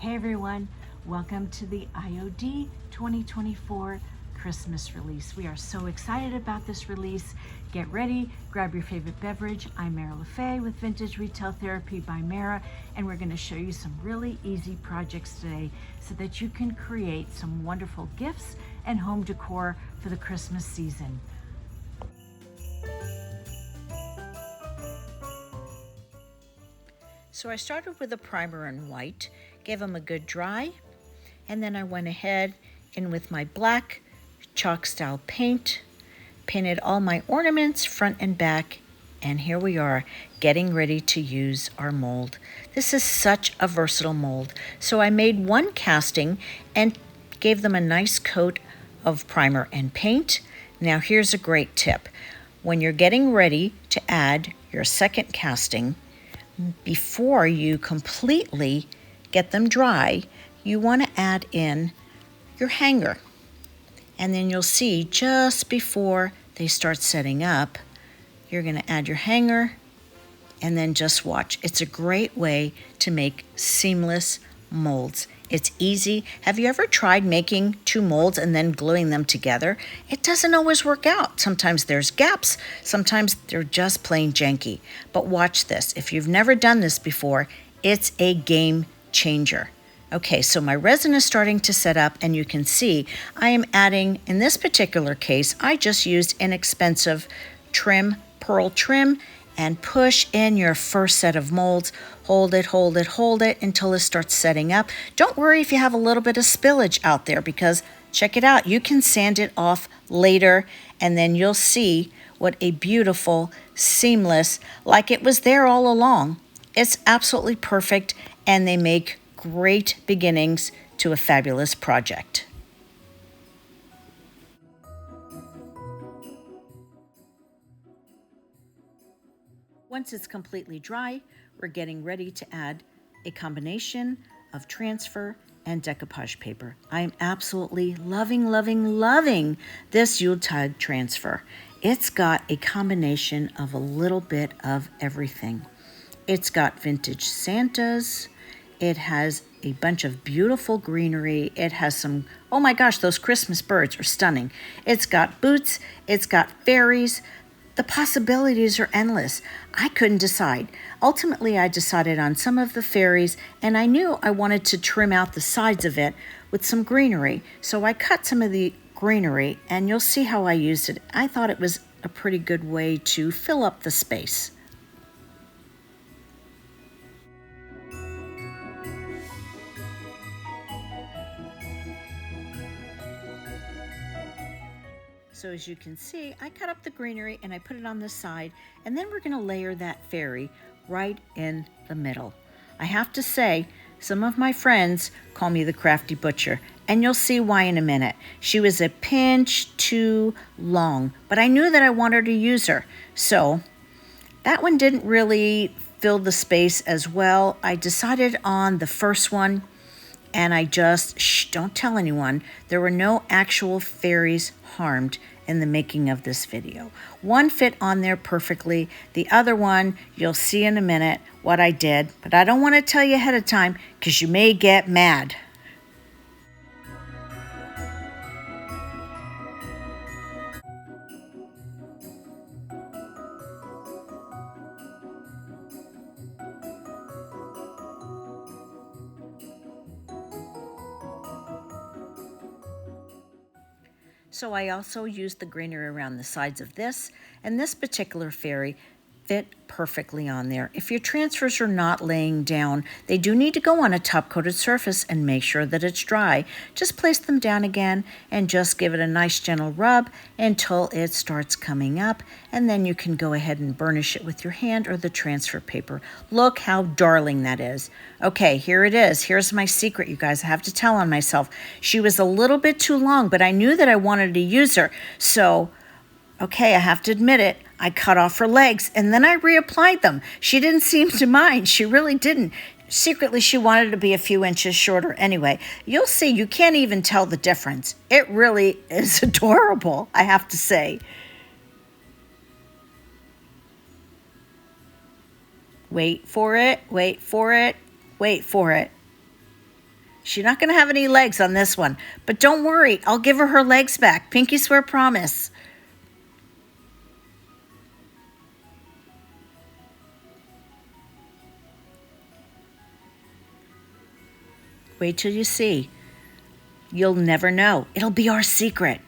Hey everyone, welcome to the IOD 2024 Christmas release. We are so excited about this release. Get ready, grab your favorite beverage. I'm Mara LaFay with Vintage Retail Therapy by Mara, and we're going to show you some really easy projects today so that you can create some wonderful gifts and home decor for the Christmas season. So I started with a primer in white, gave them a good dry, and then I went ahead and with my black chalk style paint, painted all my ornaments front and back, and here we are getting ready to use our mold. This is such a versatile mold. So I made one casting and gave them a nice coat of primer and paint. Now here's a great tip. When you're getting ready to add your second casting, before you completely get them dry, you want to add in your hanger. And then you'll see just before they start setting up, you're going to add your hanger and then just watch. It's a great way to make seamless molds. It's easy. Have you ever tried making two molds and then gluing them together? It doesn't always work out. Sometimes there's gaps. Sometimes they're just plain janky. But watch this. If you've never done this before, it's a game changer. Okay, so my resin is starting to set up, and you can see I am adding, in this particular case, I just used inexpensive trim, pearl trim, and push in your first set of molds. Hold it, hold it, hold it until it starts setting up. Don't worry if you have a little bit of spillage out there, because check it out. You can sand it off later, and then you'll see what a beautiful, seamless, like it was there all along. It's absolutely perfect, and they make great beginnings to a fabulous project. Once it's completely dry, we're getting ready to add a combination of transfer and decoupage paper. I am absolutely loving, loving, loving this Yuletide transfer. It's got a combination of a little bit of everything. It's got vintage Santas. It has a bunch of beautiful greenery. It has some, oh my gosh, those Christmas birds are stunning. It's got boots. It's got fairies. The possibilities are endless. I couldn't decide. Ultimately, I decided on some of the fairies, and I knew I wanted to trim out the sides of it with some greenery. So I cut some of the greenery, and you'll see how I used it. I thought it was a pretty good way to fill up the space. So as you can see, I cut up the greenery and I put it on the side, and then we're going to layer that fairy right in the middle. I have to say, some of my friends call me the crafty butcher, and you'll see why in a minute. She was a pinch too long, but I knew that I wanted to use her. So that one didn't really fill the space as well. I decided on the first one, and I just, don't tell anyone, there were no actual fairies harmed in the making of this video. One fit on there perfectly. The other one, you'll see in a minute what I did, but I don't want to tell you ahead of time because you may get mad. So I also used the greenery around the sides of this, and this particular fairy fit perfectly on there. If your transfers are not laying down, they do need to go on a top-coated surface and make sure that it's dry. Just place them down again and just give it a nice gentle rub until it starts coming up, and then you can go ahead and burnish it with your hand or the transfer paper. Look how darling that is. Okay, here it is. Here's my secret, you guys. I have to tell on myself. She was a little bit too long, but I knew that I wanted to use her. So, okay, I have to admit it. I cut off her legs and then I reapplied them. She didn't seem to mind. She really didn't. Secretly, she wanted to be a few inches shorter. Anyway, you'll see, you can't even tell the difference. It really is adorable, I have to say. Wait for it, wait for it, wait for it. She's not going to have any legs on this one, but don't worry, I'll give her her legs back. Pinky swear promise. Wait till you see. You'll never know. It'll be our secret.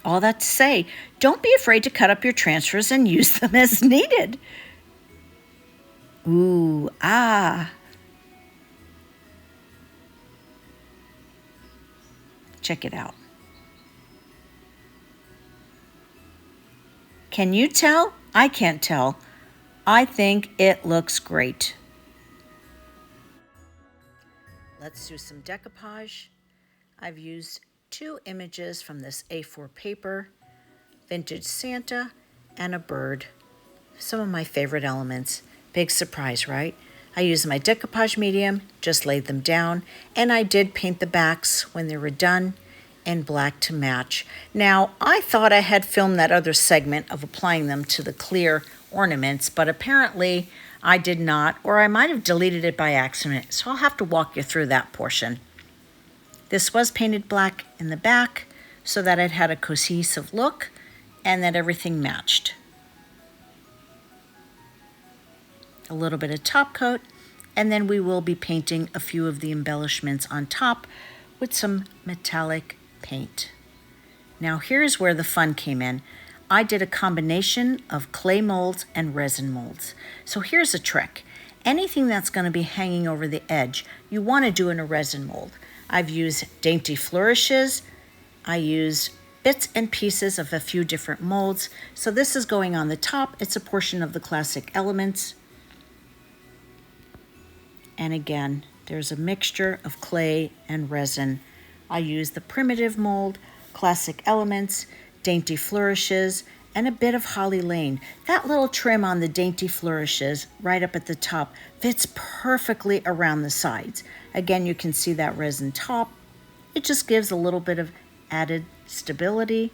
All that to say, don't be afraid to cut up your transfers and use them as needed. Ooh, ah. Check it out. Can you tell? I can't tell. I think it looks great. Let's do some decoupage. I've used 2 images from this A4 paper, vintage Santa, and a bird. Some of my favorite elements. Big surprise, right? I used my decoupage medium, just laid them down, and I did paint the backs when they were done in black to match. Now, I thought I had filmed that other segment of applying them to the clear ornaments, but apparently I did not, or I might have deleted it by accident, so I'll have to walk you through that portion. This was painted black in the back so that it had a cohesive look and that everything matched. A little bit of top coat, and then we will be painting a few of the embellishments on top with some metallic paint. Now here's where the fun came in. I did a combination of clay molds and resin molds. So here's a trick. Anything that's going to be hanging over the edge, you want to do in a resin mold. I've used dainty flourishes. I used bits and pieces of a few different molds. So this is going on the top. It's a portion of the classic elements. And again, there's a mixture of clay and resin. I used the primitive mold, classic elements, dainty flourishes, and a bit of holly lane. That little trim on the dainty flourishes right up at the top fits perfectly around the sides. Again, you can see that resin top. It just gives a little bit of added stability.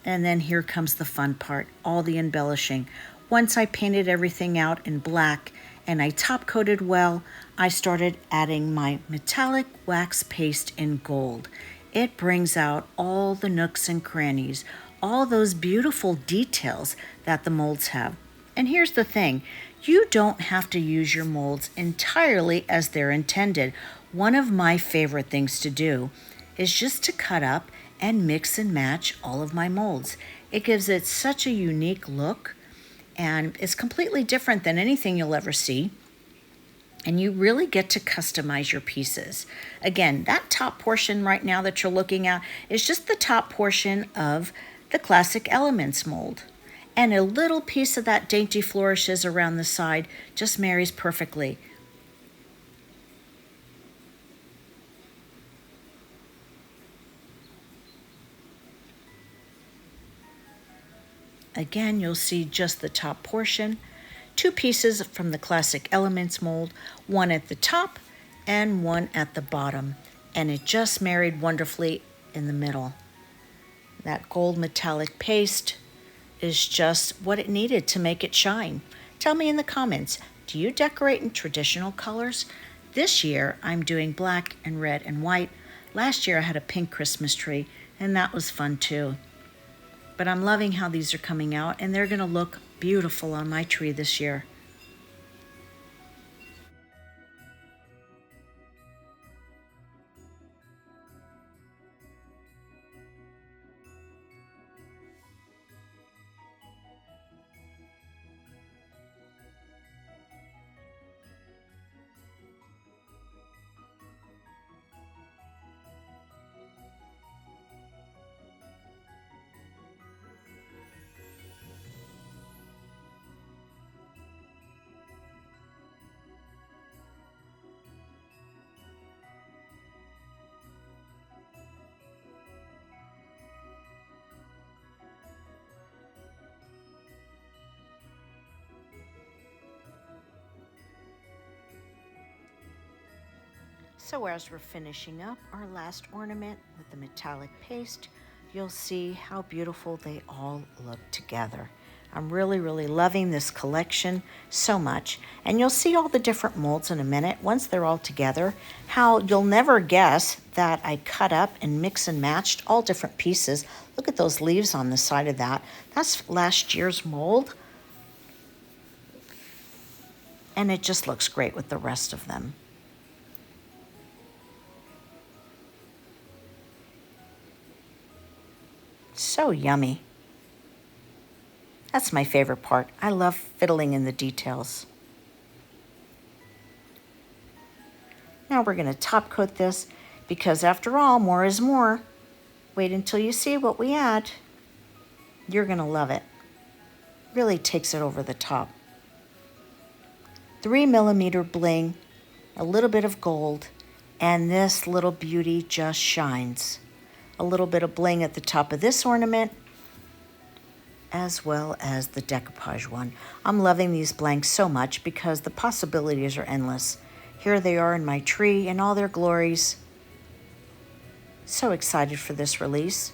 And then here comes the fun part, all the embellishing. Once I painted everything out in black and I top coated well, I started adding my metallic wax paste in gold. It brings out all the nooks and crannies, all those beautiful details that the molds have. And here's the thing, you don't have to use your molds entirely as they're intended. One of my favorite things to do is just to cut up and mix and match all of my molds. It gives it such a unique look, and it's completely different than anything you'll ever see. And you really get to customize your pieces. Again, that top portion right now that you're looking at is just the top portion of the classic elements mold. And a little piece of that dainty flourishes around the side just marries perfectly. Again, you'll see just the top portion. 2 pieces from the classic elements mold, one at the top and one at the bottom. And it just married wonderfully in the middle. That gold metallic paste is just what it needed to make it shine. Tell me in the comments, do you decorate in traditional colors? This year, I'm doing black and red and white. Last year, I had a pink Christmas tree, and that was fun too. But I'm loving how these are coming out, and they're gonna look beautiful on my tree this year. So as we're finishing up our last ornament with the metallic paste, you'll see how beautiful they all look together. I'm really, really loving this collection so much. And you'll see all the different molds in a minute, once they're all together, how you'll never guess that I cut up and mix and matched all different pieces. Look at those leaves on the side of that. That's last year's mold. And it just looks great with the rest of them. So yummy. That's my favorite part. I love fiddling in the details. Now we're going to top coat this because after all, more is more. Wait until you see what we add. You're going to love it. Really takes it over the top. 3mm bling, a little bit of gold, and this little beauty just shines. A little bit of bling at the top of this ornament, as well as the decoupage one. I'm loving these blanks so much because the possibilities are endless. Here they are in my tree in all their glories. So excited for this release.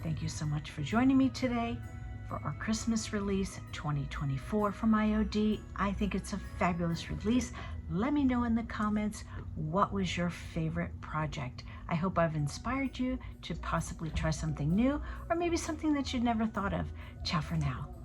Thank you so much for joining me today for our Christmas release 2024 from IOD. I think it's a fabulous release. Let me know in the comments what was your favorite project. I hope I've inspired you to possibly try something new or maybe something that you'd never thought of. Ciao for now.